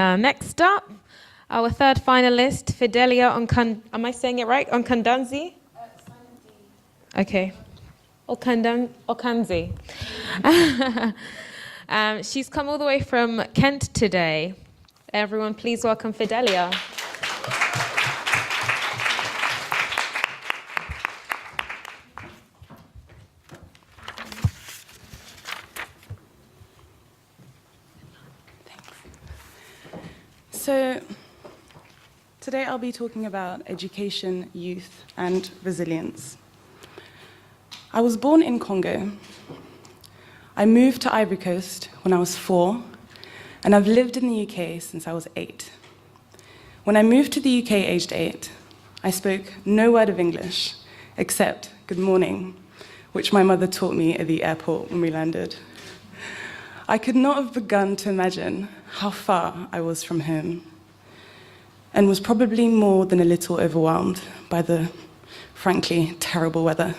Next up, our third finalist, Fidelia am I saying it right? Okandze? Okay. Okandze. She's come all the way from Kent today. Everyone, please welcome Fidelia. So, today I'll be talking about education, youth, and resilience. I was born in Congo. I moved to Ivory Coast when I was 4, and I've lived in the UK since I was 8. When I moved to the UK aged 8, I spoke no word of English, except good morning, which my mother taught me at the airport when we landed. I could not have begun to imagine how far I was from home, and was probably more than a little overwhelmed by the, frankly, terrible weather.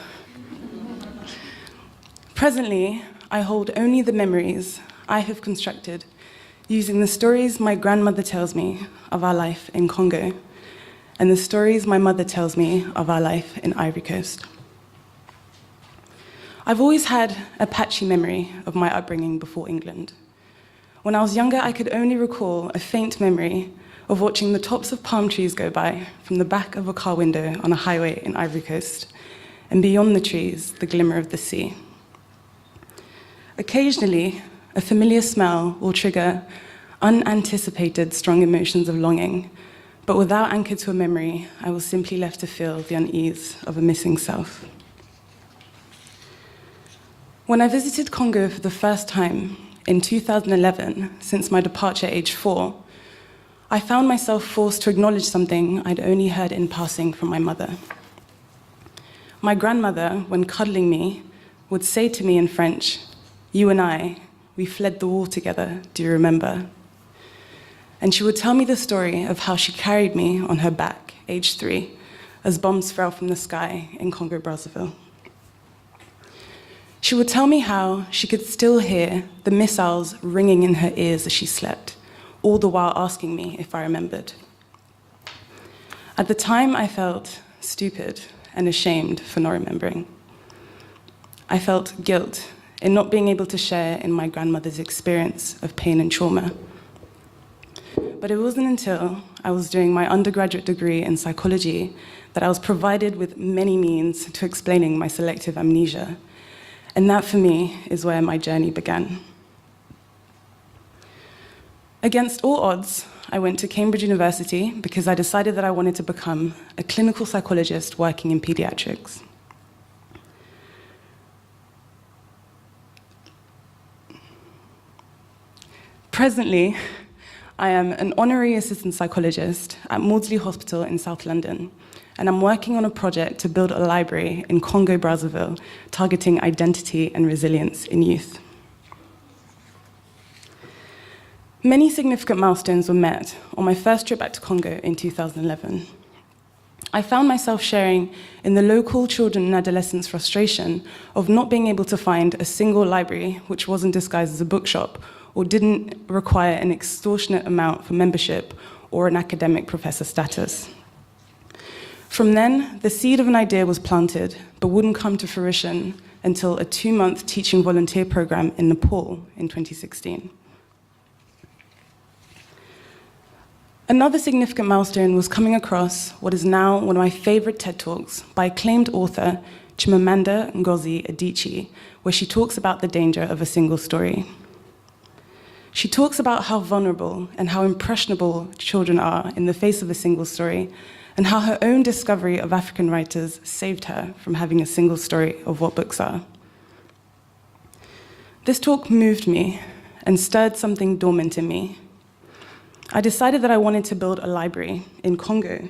Presently, I hold only the memories I have constructed using the stories my grandmother tells me of our life in Congo, and the stories my mother tells me of our life in Ivory Coast. I've always had a patchy memory of my upbringing before England. When I was younger, I could only recall a faint memory of watching the tops of palm trees go by from the back of a car window on a highway in Ivory Coast, and beyond the trees, the glimmer of the sea. Occasionally, a familiar smell will trigger unanticipated strong emotions of longing, but without anchor to a memory, I was simply left to feel the unease of a missing self. When I visited Congo for the first time in 2011, since my departure at age 4, I found myself forced to acknowledge something I'd only heard in passing from my mother. My grandmother, when cuddling me, would say to me in French, "You and I, we fled the war together, do you remember?" And she would tell me the story of how she carried me on her back, age 3, as bombs fell from the sky in Congo-Brazzaville. She would tell me how she could still hear the missiles ringing in her ears as she slept, all the while asking me if I remembered. At the time, I felt stupid and ashamed for not remembering. I felt guilt in not being able to share in my grandmother's experience of pain and trauma. But it wasn't until I was doing my undergraduate degree in psychology that I was provided with many means to explaining my selective amnesia. And that, for me, is where my journey began. Against all odds, I went to Cambridge University because I decided that I wanted to become a clinical psychologist working in pediatrics. Presently, I am an honorary assistant psychologist at Maudsley Hospital in South London, and I'm working on a project to build a library in Congo-Brazzaville targeting identity and resilience in youth. Many significant milestones were met on my first trip back to Congo in 2011. I found myself sharing in the local children and adolescents' frustration of not being able to find a single library which wasn't disguised as a bookshop or didn't require an extortionate amount for membership or an academic professor status. From then, the seed of an idea was planted, but wouldn't come to fruition until a 2-month teaching volunteer program in Nepal in 2016. Another significant milestone was coming across what is now one of my favorite TED Talks by acclaimed author Chimamanda Ngozi Adichie, where she talks about the danger of a single story. She talks about how vulnerable and how impressionable children are in the face of a single story, and how her own discovery of African writers saved her from having a single story of what books are. This talk moved me and stirred something dormant in me. I decided that I wanted to build a library in Congo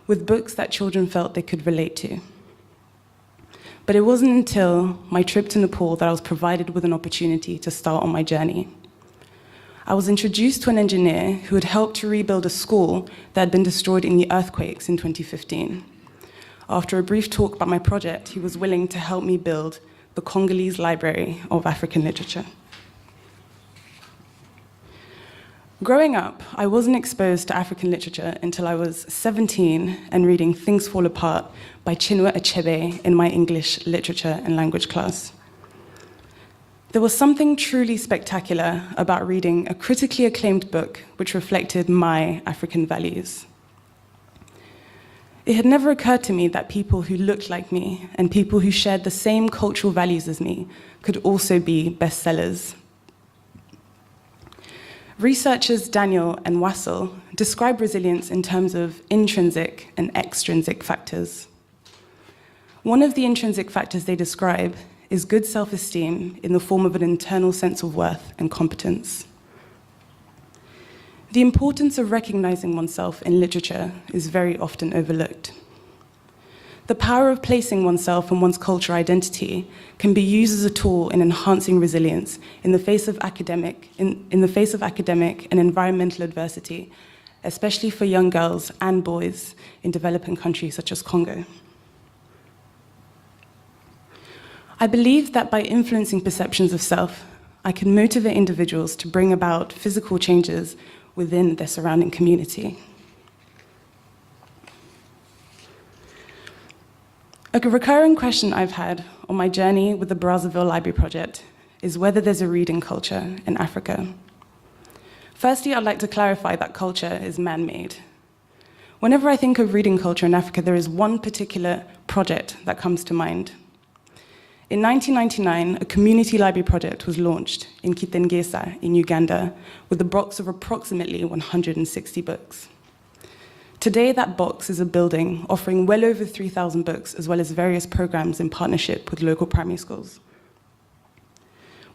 with books that children felt they could relate to. But it wasn't until my trip to Nepal that I was provided with an opportunity to start on my journey. I was introduced to an engineer who had helped to rebuild a school that had been destroyed in the earthquakes in 2015. After a brief talk about my project, he was willing to help me build the Congolese Library of African Literature. Growing up, I wasn't exposed to African literature until I was 17 and reading Things Fall Apart by Chinua Achebe in my English literature and language class. There was something truly spectacular about reading a critically acclaimed book which reflected my African values. It had never occurred to me that people who looked like me and people who shared the same cultural values as me could also be bestsellers. Researchers Daniel and Wassel describe resilience in terms of intrinsic and extrinsic factors. One of the intrinsic factors they describe is good self-esteem in the form of an internal sense of worth and competence. The importance of recognizing oneself in literature is very often overlooked. The power of placing oneself and one's cultural identity can be used as a tool in enhancing resilience in the face of academic and environmental adversity, especially for young girls and boys in developing countries such as Congo. I believe that by influencing perceptions of self, I can motivate individuals to bring about physical changes within their surrounding community. A recurring question I've had on my journey with the Brazzaville Library Project is whether there's a reading culture in Africa. Firstly, I'd like to clarify that culture is man-made. Whenever I think of reading culture in Africa, there is one particular project that comes to mind. In 1999, a community library project was launched in Kitengesa in Uganda with a box of approximately 160 books. Today, that box is a building offering well over 3,000 books, as well as various programs in partnership with local primary schools.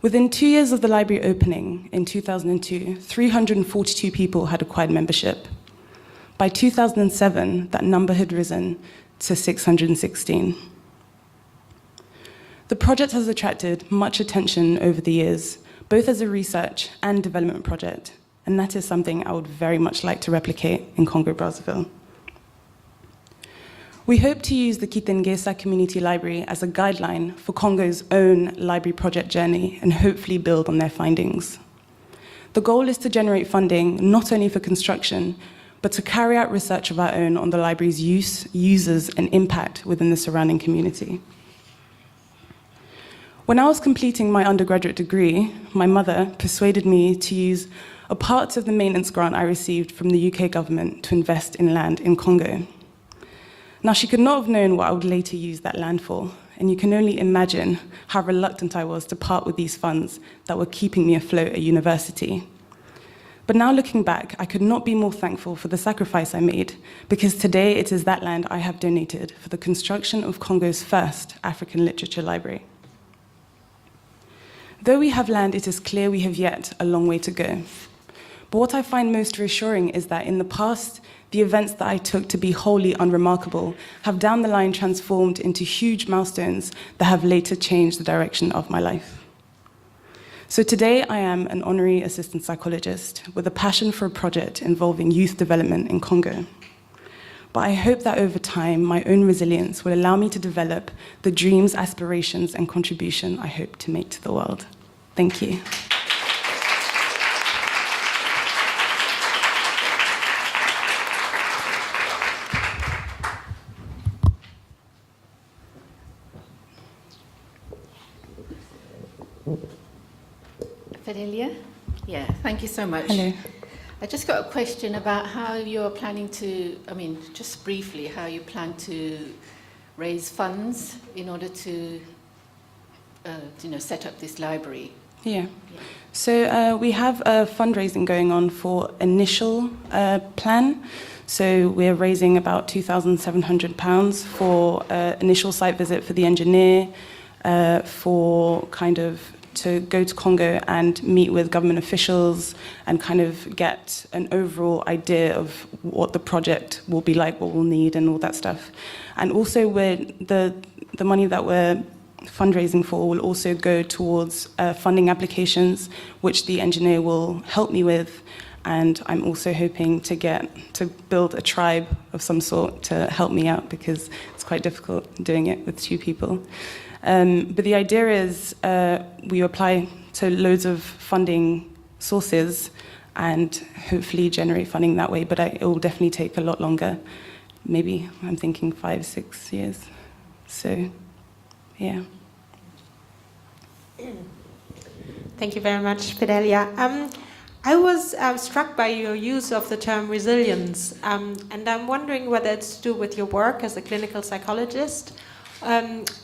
Within 2 years of the library opening in 2002, 342 people had acquired membership. By 2007, that number had risen to 616. The project has attracted much attention over the years, both as a research and development project, and that is something I would very much like to replicate in Congo-Brazzaville. We hope to use the Kitengesa Community Library as a guideline for Congo's own library project journey and hopefully build on their findings. The goal is to generate funding not only for construction, but to carry out research of our own on the library's use, users, and impact within the surrounding community. When I was completing my undergraduate degree, my mother persuaded me to use a part of the maintenance grant I received from the UK government to invest in land in Congo. Now, she could not have known what I would later use that land for, and you can only imagine how reluctant I was to part with these funds that were keeping me afloat at university. But now looking back, I could not be more thankful for the sacrifice I made, because today it is that land I have donated for the construction of Congo's first African literature library. Though we have land, it is clear we have yet a long way to go. But what I find most reassuring is that in the past, the events that I took to be wholly unremarkable have down the line transformed into huge milestones that have later changed the direction of my life. So today I am an honorary assistant psychologist with a passion for a project involving youth development in Congo. But I hope that over time, my own resilience will allow me to develop the dreams, aspirations, and contribution I hope to make to the world. Thank you. Fidelia? Yeah, thank you so much. Hello. I just got a question about how you're planning to, just briefly, how you plan to raise funds in order to, set up this library. Yeah. So we have a fundraising going on for initial plan. So we're raising about £2,700 for initial site visit for the engineer, for to go to Congo and meet with government officials and kind of get an overall idea of what the project will be like, what we'll need, and all that stuff. And also, the money that we're fundraising for will also go towards funding applications, which the engineer will help me with. And I'm also hoping to build a tribe of some sort to help me out, because it's quite difficult doing it with 2 people. But the idea is we apply to loads of funding sources, and hopefully generate funding that way, but it will definitely take a lot longer. Maybe, I'm thinking 5, 6 years. So, yeah. Thank you very much, Fidelia. I was struck by your use of the term resilience, and I'm wondering whether it's to do with your work as a clinical psychologist,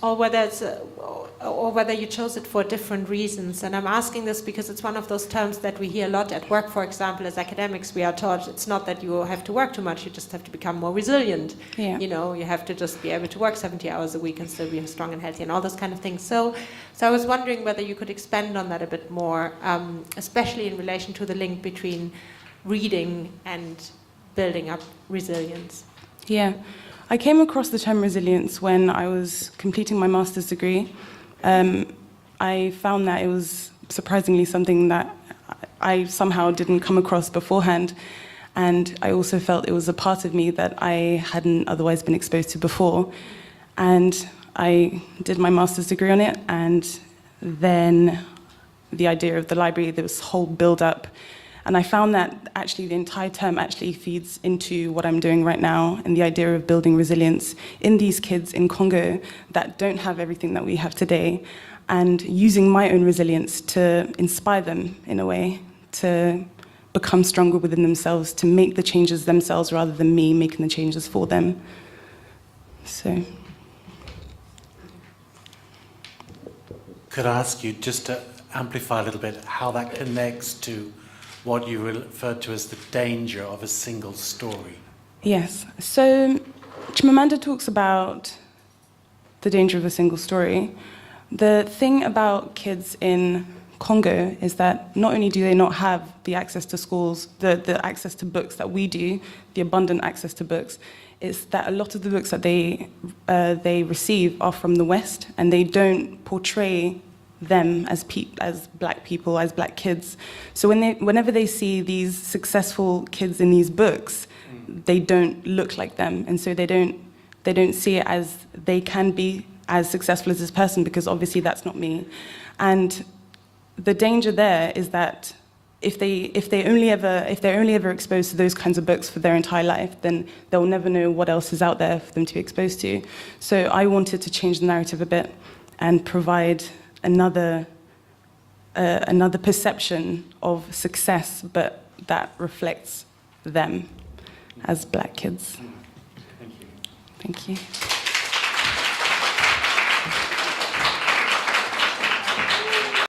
or whether you chose it for different reasons. And I'm asking this because it's one of those terms that we hear a lot at work. For example, as academics, we are taught it's not that you have to work too much; you just have to become more resilient. Yeah. You know, you have to just be able to work 70 hours a week and still be strong and healthy, and all those kind of things. So I was wondering whether you could expand on that a bit more, especially in relation to the link between reading and building up resilience. Yeah. I came across the term resilience when I was completing my master's degree. I found that it was surprisingly something that I somehow didn't come across beforehand. And I also felt it was a part of me that I hadn't otherwise been exposed to before. And I did my master's degree on it, and then the idea of the library, this whole build-up. And I found that actually the entire term actually feeds into what I'm doing right now, and the idea of building resilience in these kids in Congo that don't have everything that we have today, and using my own resilience to inspire them in a way, to become stronger within themselves, to make the changes themselves rather than me making the changes for them. So. Could I ask you just to amplify a little bit how that connects to what you referred to as the danger of a single story? Yes. So Chimamanda talks about the danger of a single story. The thing about kids in Congo is that not only do they not have the access to schools, the access to books that we do, the abundant access to books, it's that a lot of the books that they receive are from the West, and they don't portray them as black people, as black kids. So whenever they see these successful kids in these books, they don't look like them, and so they don't see it as they can be as successful as this person, because obviously that's not me. And the danger there is that if they're only ever exposed to those kinds of books for their entire life, then they'll never know what else is out there for them to be exposed to. So I wanted to change the narrative a bit and provide another perception of success, but that reflects them as black kids. Thank you. Thank you.